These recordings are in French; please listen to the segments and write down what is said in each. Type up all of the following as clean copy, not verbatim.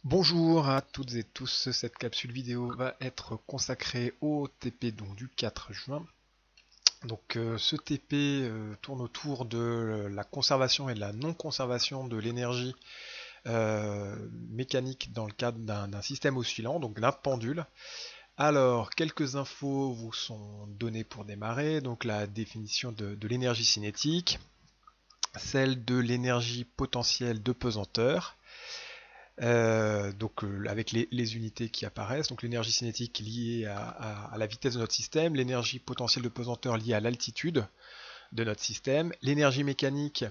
Bonjour à toutes et tous, cette capsule vidéo va être consacrée au TP donc, du 4 juin. Ce TP tourne autour de la conservation et de la non-conservation de l'énergie mécanique dans le cadre d'un système oscillant, donc d'un pendule. Alors, quelques infos vous sont données pour démarrer, donc la définition de l'énergie cinétique, celle de l'énergie potentielle de pesanteur, avec les unités qui apparaissent, donc l'énergie cinétique liée à la vitesse de notre système, l'énergie potentielle de pesanteur liée à l'altitude de notre système, l'énergie mécanique,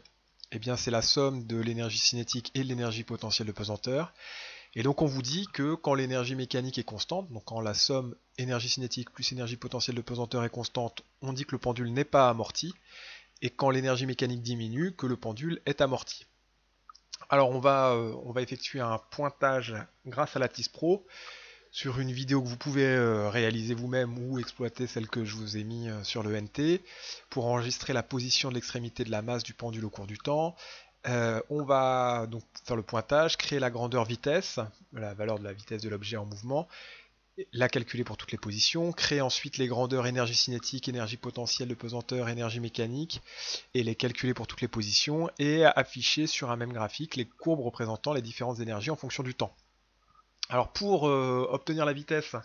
eh bien c'est la somme de l'énergie cinétique et de l'énergie potentielle de pesanteur. Et donc on vous dit que quand l'énergie mécanique est constante, donc quand la somme énergie cinétique plus énergie potentielle de pesanteur est constante, on dit que le pendule n'est pas amorti, et quand l'énergie mécanique diminue, que le pendule est amorti. Alors on va effectuer un pointage grâce à la TIS Pro sur une vidéo que vous pouvez réaliser vous-même ou exploiter celle que je vous ai mis sur le NT pour enregistrer la position de l'extrémité de la masse du pendule au cours du temps. On va donc faire le pointage, créer la grandeur vitesse, la valeur de la vitesse de l'objet en mouvement, la calculer pour toutes les positions, créer ensuite les grandeurs énergie cinétique, énergie potentielle de pesanteur, énergie mécanique, et les calculer pour toutes les positions, et afficher sur un même graphique les courbes représentant les différentes énergies en fonction du temps. Alors pour obtenir la vitesse,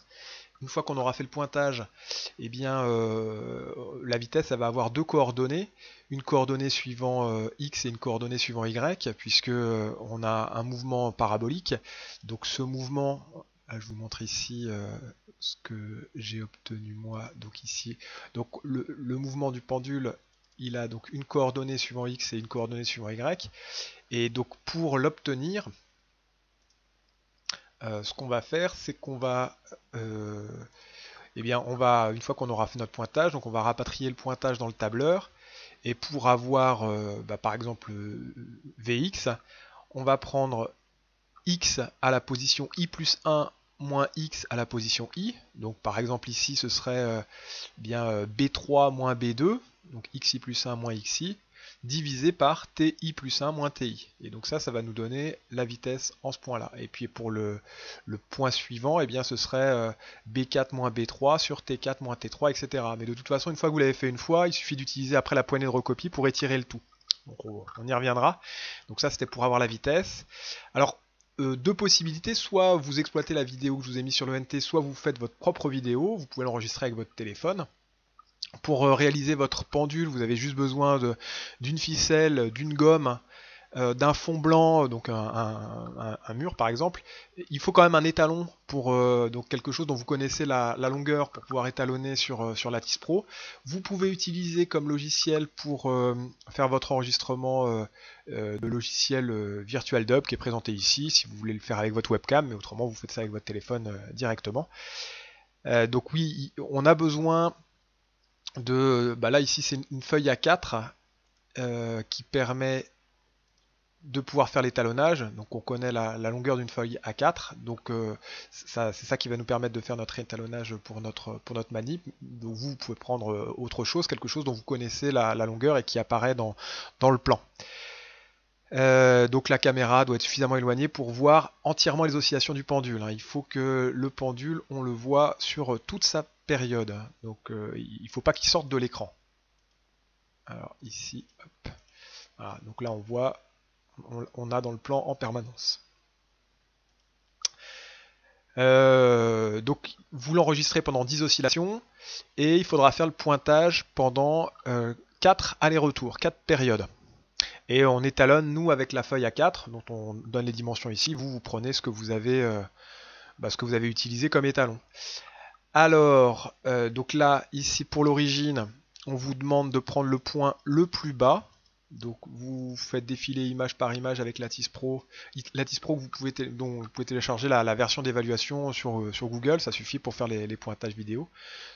une fois qu'on aura fait le pointage, eh bien, la vitesse elle va avoir deux coordonnées, une coordonnée suivant x et une coordonnée suivant y, puisque on a un mouvement parabolique. Donc ce mouvement, je vous montre ici ce que j'ai obtenu moi. Donc ici, donc le mouvement du pendule, il a donc une coordonnée suivant x et une coordonnée suivant y. Et donc pour l'obtenir, ce qu'on va faire, c'est qu'on va eh bien, une fois qu'on aura fait notre pointage, donc on va rapatrier le pointage dans le tableur. Et pour avoir, par exemple, Vx, on va prendre x à la position i plus 1 moins x à la position i. Donc par exemple ici, ce serait b3 moins b2, donc xi plus 1 moins xi, divisé par ti plus 1 moins ti. Et donc ça va nous donner la vitesse en ce point-là. Et puis pour le point suivant, eh bien, ce serait b4 moins b3 sur t4 moins t3, etc. Mais de toute façon, une fois que vous l'avez fait une fois, il suffit d'utiliser après la poignée de recopie pour étirer le tout. Donc on y reviendra. Donc ça, c'était pour avoir la vitesse. Alors, deux possibilités, soit vous exploitez la vidéo que je vous ai mise sur le NT, soit vous faites votre propre vidéo, vous pouvez l'enregistrer avec votre téléphone. Pour réaliser votre pendule, vous avez juste besoin d'une ficelle, d'une gomme, d'un fond blanc, donc un mur par exemple. Il faut quand même un étalon pour donc quelque chose dont vous connaissez la longueur pour pouvoir étalonner sur la TIS Pro. Vous pouvez utiliser comme logiciel pour faire votre enregistrement le logiciel VirtualDub qui est présenté ici, si vous voulez le faire avec votre webcam, mais autrement vous faites ça avec votre téléphone directement. Donc oui, on a besoin là ici c'est une feuille A4 qui permet de pouvoir faire l'étalonnage. Donc on connaît la longueur d'une feuille A4, donc c'est ça qui va nous permettre de faire notre étalonnage pour notre manip. Donc vous pouvez prendre autre chose, quelque chose dont vous connaissez la longueur et qui apparaît dans le plan. Donc la caméra doit être suffisamment éloignée pour voir entièrement les oscillations du pendule. Il faut que le pendule, on le voit sur toute sa période. Donc il ne faut pas qu'il sorte de l'écran. Alors ici, hop. Voilà, donc là on voit, on a dans le plan en permanence. Donc vous l'enregistrez pendant 10 oscillations et il faudra faire le pointage pendant 4 allers-retours, 4 périodes. Et on étalonne nous avec la feuille A4 dont on donne les dimensions ici, vous prenez ce que vous avez utilisé comme étalon. Alors, donc là, ici pour l'origine, on vous demande de prendre le point le plus bas. Donc vous faites défiler image par image avec la TIS Pro. La TIS Pro, dont vous pouvez télécharger la version d'évaluation sur Google, ça suffit pour faire les pointages vidéo.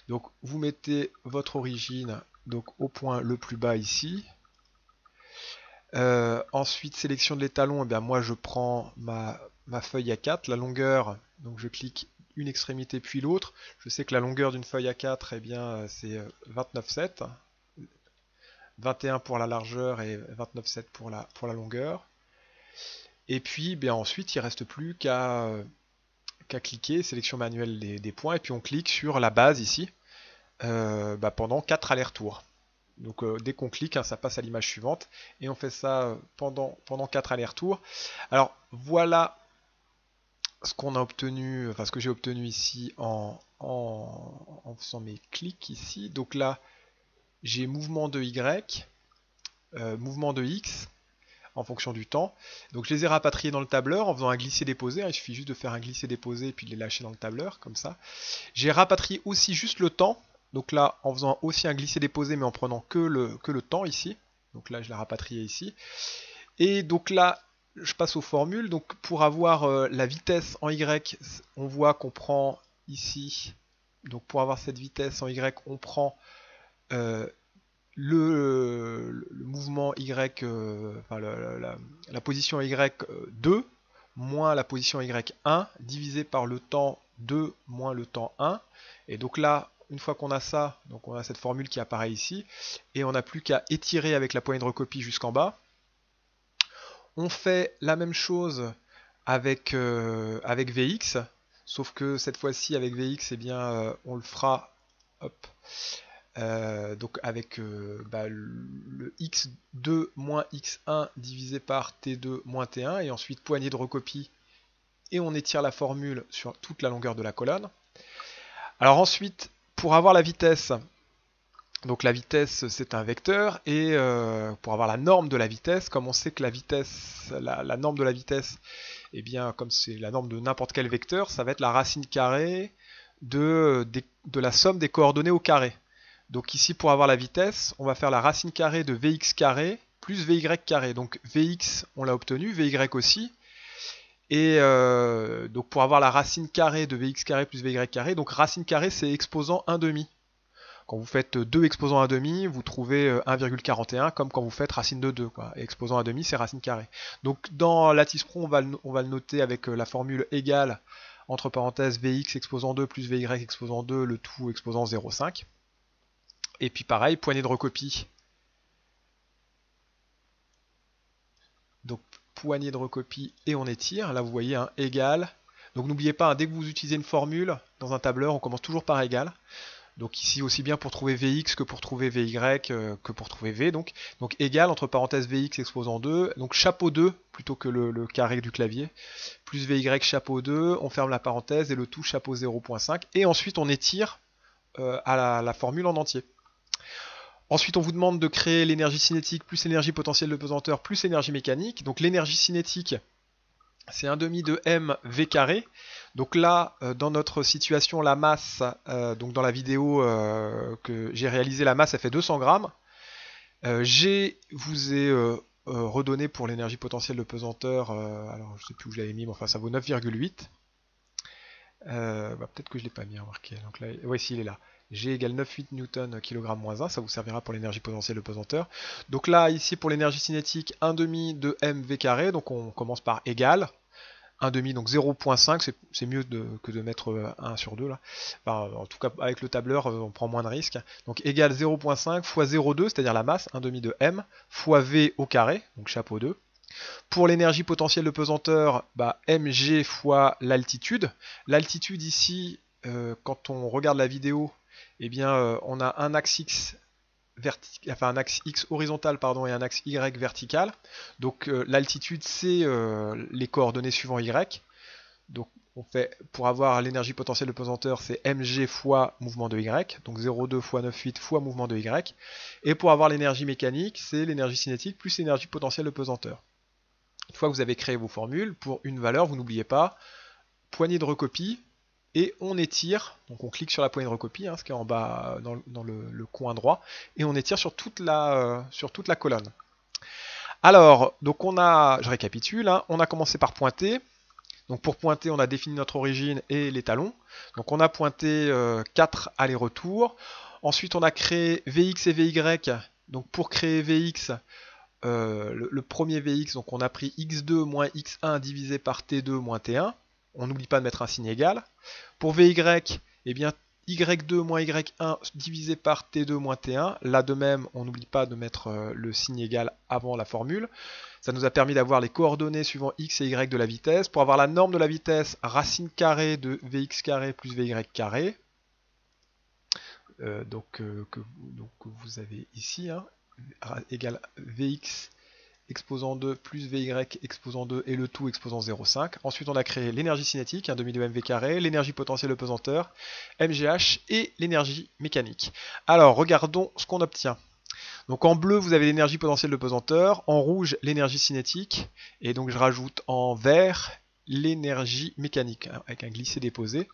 Donc vous mettez votre origine donc, au point le plus bas ici. Ensuite, sélection de l'étalon, moi je prends ma feuille A4, la longueur, donc je clique une extrémité puis l'autre. Je sais que la longueur d'une feuille A4, c'est 29,7. 21 pour la largeur et 29,7 pour la longueur. Et puis bien ensuite il ne reste plus qu'à cliquer, sélection manuelle des points, et puis on clique sur la base ici pendant 4 allers-retours. Donc dès qu'on clique, hein, ça passe à l'image suivante, et on fait ça pendant 4 allers-retours. Alors voilà ce qu'on a obtenu, enfin ce que j'ai obtenu ici en faisant mes clics ici. Donc là, j'ai mouvement de Y, mouvement de X, en fonction du temps. Donc je les ai rapatriés dans le tableur en faisant un glisser-déposer. Il suffit juste de faire un glisser-déposer et puis de les lâcher dans le tableur, comme ça. J'ai rapatrié aussi juste le temps. Donc là, en faisant aussi un glisser-déposer, mais en prenant que le temps ici. Donc là, je l'ai rapatrié ici. Et donc là, je passe aux formules. Donc pour avoir la vitesse en Y, on voit qu'on prend ici. Donc pour avoir cette vitesse en Y, on prend le mouvement Y, enfin la position Y2 moins la position Y1 divisé par le temps 2 moins le temps 1. Et donc là, une fois qu'on a ça, donc on a cette formule qui apparaît ici, et on n'a plus qu'à étirer avec la poignée de recopie jusqu'en bas. On fait la même chose avec Vx, sauf que cette fois-ci avec Vx, eh bien, on le fera hop, donc avec le x2 moins x1 divisé par t2 moins t1, et ensuite poignée de recopie, et on étire la formule sur toute la longueur de la colonne. Alors ensuite, pour avoir la vitesse, donc la vitesse c'est un vecteur, et pour avoir la norme de la vitesse, comme on sait que la vitesse, la norme de la vitesse, eh bien comme c'est la norme de n'importe quel vecteur, ça va être la racine carrée de la somme des coordonnées au carré. Donc ici pour avoir la vitesse, on va faire la racine carrée de Vx carré plus Vy carré. Donc Vx on l'a obtenu, Vy aussi. Et donc pour avoir la racine carrée de Vx carré plus Vy carré, donc racine carrée c'est exposant 1,5. Quand vous faites 2 exposant 1,5, vous trouvez 1,41, comme quand vous faites racine de 2. Quoi. Et exposant 1,5 c'est racine carrée. Donc dans Lattice Pro, on va le noter avec la formule égale, entre parenthèses, Vx exposant 2 plus Vy exposant 2, le tout exposant 0,5. Et puis pareil, poignée de recopie. Donc poignée de recopie et on étire. Là vous voyez un égal. Donc n'oubliez pas, hein, dès que vous utilisez une formule dans un tableur, on commence toujours par égal. Donc ici aussi bien pour trouver Vx que pour trouver Vy que pour trouver V. Donc égal entre parenthèses Vx exposant 2. Donc chapeau 2 plutôt que le carré du clavier. Plus Vy chapeau 2. On ferme la parenthèse et le tout chapeau 0,5. Et ensuite on étire à la formule en entier. Ensuite, on vous demande de créer l'énergie cinétique plus l'énergie potentielle de pesanteur plus l'énergie mécanique. Donc l'énergie cinétique, c'est 1,5 de mv carré. Donc là, dans notre situation, la masse, donc dans la vidéo que j'ai réalisée, la masse, elle fait 200 grammes. Vous ai redonné pour l'énergie potentielle de pesanteur, alors je ne sais plus où je l'avais mis, mais enfin ça vaut 9,8. Peut-être que je ne l'ai pas mis, remarquez. Donc là, ouais, si, il est là. G égale 9,8 Newton kg moins 1, ça vous servira pour l'énergie potentielle de pesanteur. Donc là, ici pour l'énergie cinétique, 1,5 de mv carré, donc on commence par égal. 1,5, donc 0,5, c'est mieux que de mettre 1 sur 2 là. Enfin, en tout cas, avec le tableur, on prend moins de risques. Donc égal 0,5 fois 0,2, c'est-à-dire la masse, 1,5 de m, fois v au carré, donc chapeau 2. Pour l'énergie potentielle de pesanteur, mg fois l'altitude. L'altitude ici, quand on regarde la vidéo, eh bien, on a un axe x un axe x horizontal et un axe y vertical. Donc l'altitude c'est les coordonnées suivant y. Donc on fait pour avoir l'énergie potentielle de pesanteur, c'est mg fois mouvement de y, donc 0,2 fois 9,8 fois mouvement de y. Et pour avoir l'énergie mécanique, c'est l'énergie cinétique plus l'énergie potentielle de pesanteur. Une fois que vous avez créé vos formules, pour une valeur, vous n'oubliez pas, poignée de recopie, et on étire, donc on clique sur la poignée de recopie, ce qui est en bas dans le coin droit, et on étire sur toute la colonne. Alors, donc je récapitule, on a commencé par pointer. Donc pour pointer, on a défini notre origine et les talons. Donc on a pointé 4 allers-retours. Ensuite, on a créé Vx et Vy. Donc pour créer Vx, le premier Vx, donc on a pris x2 moins x1 divisé par t2 moins t1. On n'oublie pas de mettre un signe égal. Pour Vy, eh bien, y2 moins y1 divisé par t2 moins t1. Là de même, on n'oublie pas de mettre le signe égal avant la formule. Ça nous a permis d'avoir les coordonnées suivant x et y de la vitesse. Pour avoir la norme de la vitesse, racine carrée de vx carré plus vy carré. Que vous avez ici, hein, égale vx exposant 2 plus vy exposant 2 et le tout exposant 0,5. Ensuite, on a créé l'énergie cinétique, 1 demi de mv carré, l'énergie potentielle de pesanteur, mgh et l'énergie mécanique. Alors, regardons ce qu'on obtient. Donc en bleu, vous avez l'énergie potentielle de pesanteur, en rouge, l'énergie cinétique, et donc je rajoute en vert l'énergie mécanique, hein, avec un glissé-déposé.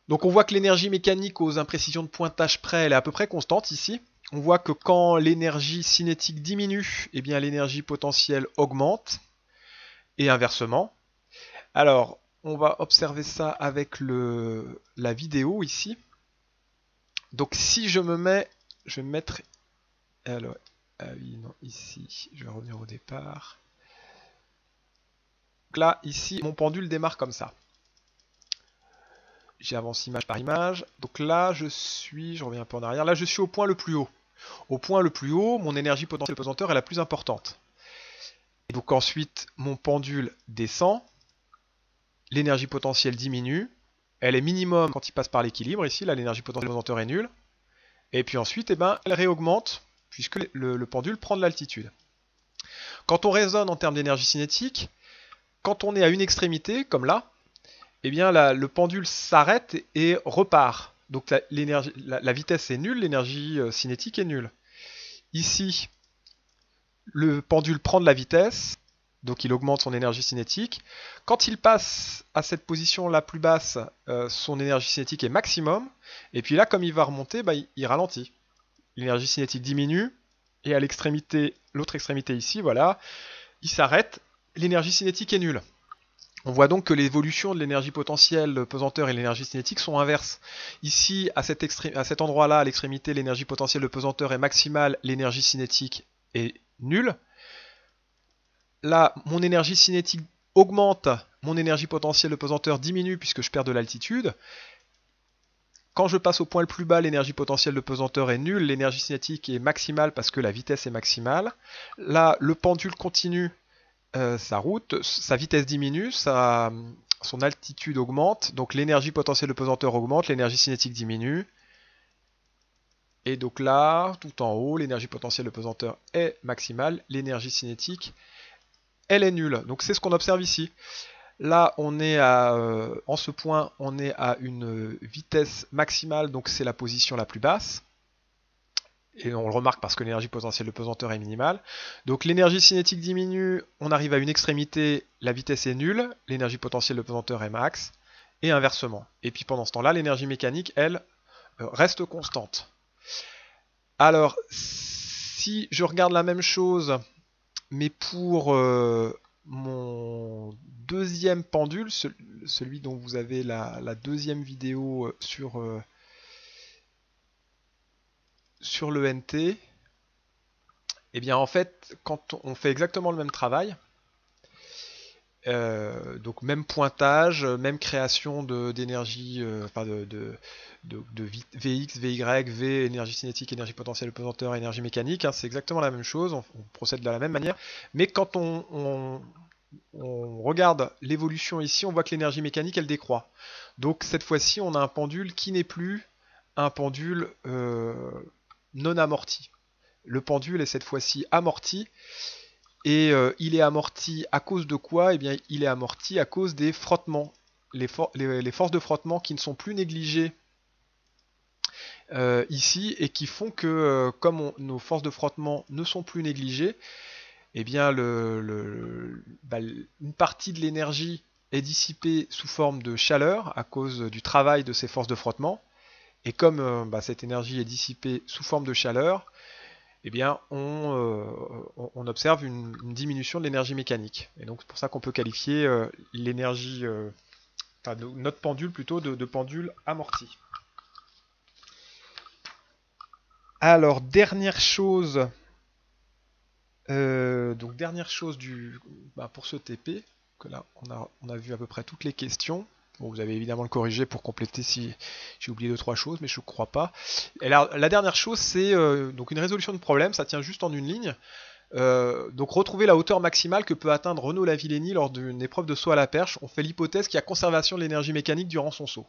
Donc on voit que l'énergie mécanique aux imprécisions de pointage près, elle est à peu près constante ici. On voit que quand l'énergie cinétique diminue, eh bien l'énergie potentielle augmente, et inversement. Alors, on va observer ça avec la vidéo ici. Donc si je me mets, je vais me mettre, alors, ah oui, non, ici, je vais revenir au départ. Donc là, ici, mon pendule démarre comme ça. J'avance image par image. Donc là, je reviens un peu en arrière, là je suis au point le plus haut. Au point le plus haut, mon énergie potentielle de pesanteur est la plus importante. Et donc ensuite, mon pendule descend, l'énergie potentielle diminue, elle est minimum quand il passe par l'équilibre, ici, là l'énergie potentielle de pesanteur est nulle, et puis ensuite, eh ben, elle réaugmente, puisque le pendule prend de l'altitude. Quand on raisonne en termes d'énergie cinétique, quand on est à une extrémité, comme là, eh bien le pendule s'arrête et repart. Donc la vitesse est nulle, l'énergie cinétique est nulle. Ici, le pendule prend de la vitesse, donc il augmente son énergie cinétique. Quand il passe à cette position la plus basse, son énergie cinétique est maximum. Et puis là, comme il va remonter, bah, il ralentit. L'énergie cinétique diminue, et à l'extrémité, l'autre extrémité ici, voilà, il s'arrête, l'énergie cinétique est nulle. On voit donc que l'évolution de l'énergie potentielle pesanteur et l'énergie cinétique sont inverses. Ici, à cet endroit-là, à l'extrémité, l'énergie potentielle de pesanteur est maximale, l'énergie cinétique est nulle. Là, mon énergie cinétique augmente, mon énergie potentielle de pesanteur diminue puisque je perds de l'altitude. Quand je passe au point le plus bas, l'énergie potentielle de pesanteur est nulle, l'énergie cinétique est maximale parce que la vitesse est maximale. Là, le pendule continue sa route, sa vitesse diminue, son altitude augmente, donc l'énergie potentielle de pesanteur augmente, l'énergie cinétique diminue. Et donc là, tout en haut, l'énergie potentielle de pesanteur est maximale, l'énergie cinétique, elle est nulle. Donc c'est ce qu'on observe ici. Là, on est en ce point, on est à une vitesse maximale, donc c'est la position la plus basse. Et on le remarque parce que l'énergie potentielle de pesanteur est minimale. Donc l'énergie cinétique diminue, on arrive à une extrémité, la vitesse est nulle, l'énergie potentielle de pesanteur est max, et inversement. Et puis pendant ce temps-là, l'énergie mécanique, elle, reste constante. Alors, si je regarde la même chose, mais pour mon deuxième pendule, celui dont vous avez la deuxième vidéo sur le NT, eh bien en fait, quand on fait exactement le même travail, donc même pointage, même création d'énergie, enfin de Vx, Vy, V, énergie cinétique, énergie potentielle de pesanteur, énergie mécanique, hein, c'est exactement la même chose, on procède de la même manière, mais quand on regarde l'évolution ici, on voit que l'énergie mécanique elle décroît. Donc cette fois-ci, on a un pendule qui n'est plus un pendule non amorti. Le pendule est cette fois-ci amorti, et il est amorti à cause de quoi? Eh bien, il est amorti à cause des frottements, les forces de frottement qui ne sont plus négligées ici, et qui font que, comme nos forces de frottement ne sont plus négligées, eh bien, une partie de l'énergie est dissipée sous forme de chaleur à cause du travail de ces forces de frottement, et comme cette énergie est dissipée sous forme de chaleur, eh bien, on observe une diminution de l'énergie mécanique. Et donc c'est pour ça qu'on peut qualifier l'énergie, notre pendule plutôt, de pendule amorti. Alors, dernière chose, pour ce TP, que là on a vu à peu près toutes les questions. Bon, vous avez évidemment le corriger pour compléter si j'ai oublié 2-3 choses, mais je ne crois pas. Et la dernière chose, c'est donc une résolution de problème, ça tient juste en une ligne. Donc retrouver la hauteur maximale que peut atteindre Renaud Lavillenie lors d'une épreuve de saut à la perche. On fait l'hypothèse qu'il y a conservation de l'énergie mécanique durant son saut.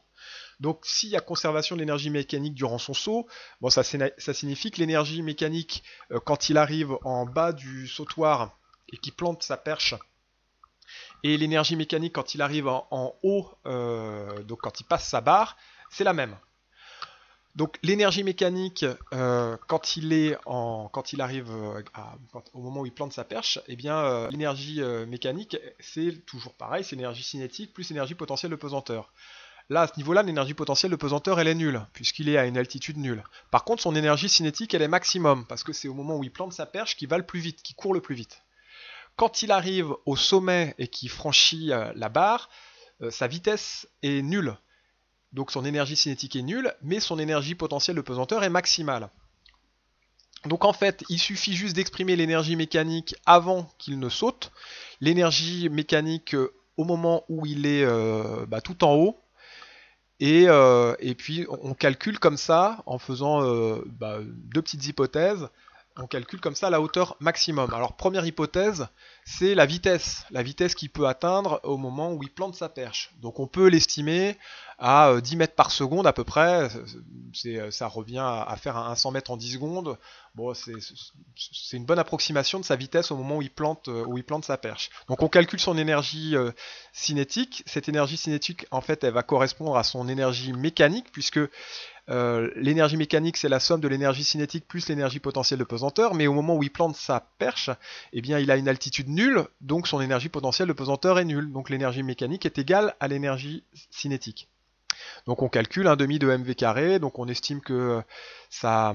Donc s'il y a conservation de l'énergie mécanique durant son saut, bon, ça signifie que l'énergie mécanique, quand il arrive en bas du sautoir et qu'il plante sa perche, et l'énergie mécanique quand il arrive en haut, donc quand il passe sa barre, c'est la même. Donc l'énergie mécanique, quand il arrive au moment où il plante sa perche, eh bien l'énergie mécanique, c'est toujours pareil, c'est l'énergie cinétique plus l'énergie potentielle de pesanteur. Là, à ce niveau-là, l'énergie potentielle de pesanteur, elle est nulle, puisqu'il est à une altitude nulle. Par contre, son énergie cinétique, elle est maximum, parce que c'est au moment où il plante sa perche qu'il va le plus vite, qu'il court le plus vite. Quand il arrive au sommet et qu'il franchit la barre, sa vitesse est nulle. Donc son énergie cinétique est nulle, mais son énergie potentielle de pesanteur est maximale. Donc en fait, il suffit juste d'exprimer l'énergie mécanique avant qu'il ne saute, l'énergie mécanique au moment où il est tout en haut, et puis on calcule comme ça, en faisant deux petites hypothèses, on calcule comme ça la hauteur maximum. Alors première hypothèse, c'est la vitesse qu'il peut atteindre au moment où il plante sa perche. Donc on peut l'estimer à 10 mètres par seconde à peu près, ça revient à faire un 100 mètres en 10 secondes. Bon, c'est une bonne approximation de sa vitesse au moment où il plante sa perche. Donc on calcule son énergie cinétique. Cette énergie cinétique, en fait, elle va correspondre à son énergie mécanique, puisque l'énergie mécanique, c'est la somme de l'énergie cinétique plus l'énergie potentielle de pesanteur, mais au moment où il plante sa perche, eh bien, il a une altitude nulle, donc son énergie potentielle de pesanteur est nulle. Donc l'énergie mécanique est égale à l'énergie cinétique. Donc on calcule un demi de mv carré, donc on estime que sa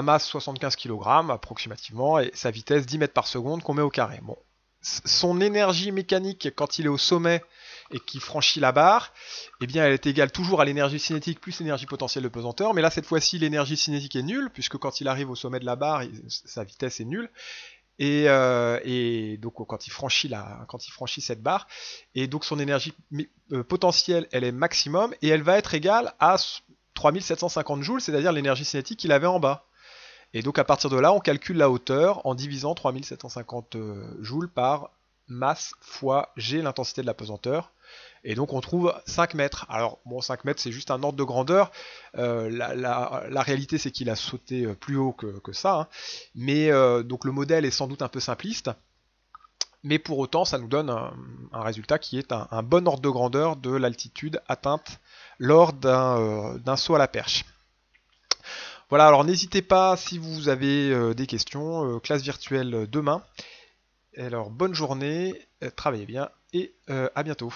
masse 75 kg approximativement, et sa vitesse 10 mètres par seconde qu'on met au carré. Bon. Son énergie mécanique quand il est au sommet et qu'il franchit la barre, eh bien elle est égale toujours à l'énergie cinétique plus l'énergie potentielle de pesanteur, mais là cette fois-ci l'énergie cinétique est nulle, puisque quand il arrive au sommet de la barre, sa vitesse est nulle, et donc quand il franchit cette barre, et donc son énergie potentielle elle est maximum, et elle va être égale à 3750 joules, c'est-à-dire l'énergie cinétique qu'il avait en bas. Et donc à partir de là, on calcule la hauteur en divisant 3750 joules par masse fois g, l'intensité de la pesanteur. Et donc on trouve 5 mètres. Alors bon, 5 mètres c'est juste un ordre de grandeur. La réalité c'est qu'il a sauté plus haut que ça. Hein. Mais donc le modèle est sans doute un peu simpliste. Mais pour autant, ça nous donne un résultat qui est un bon ordre de grandeur de l'altitude atteinte lors d'un saut à la perche. Voilà, alors n'hésitez pas si vous avez des questions, classe virtuelle demain. Alors bonne journée, travaillez bien et à bientôt.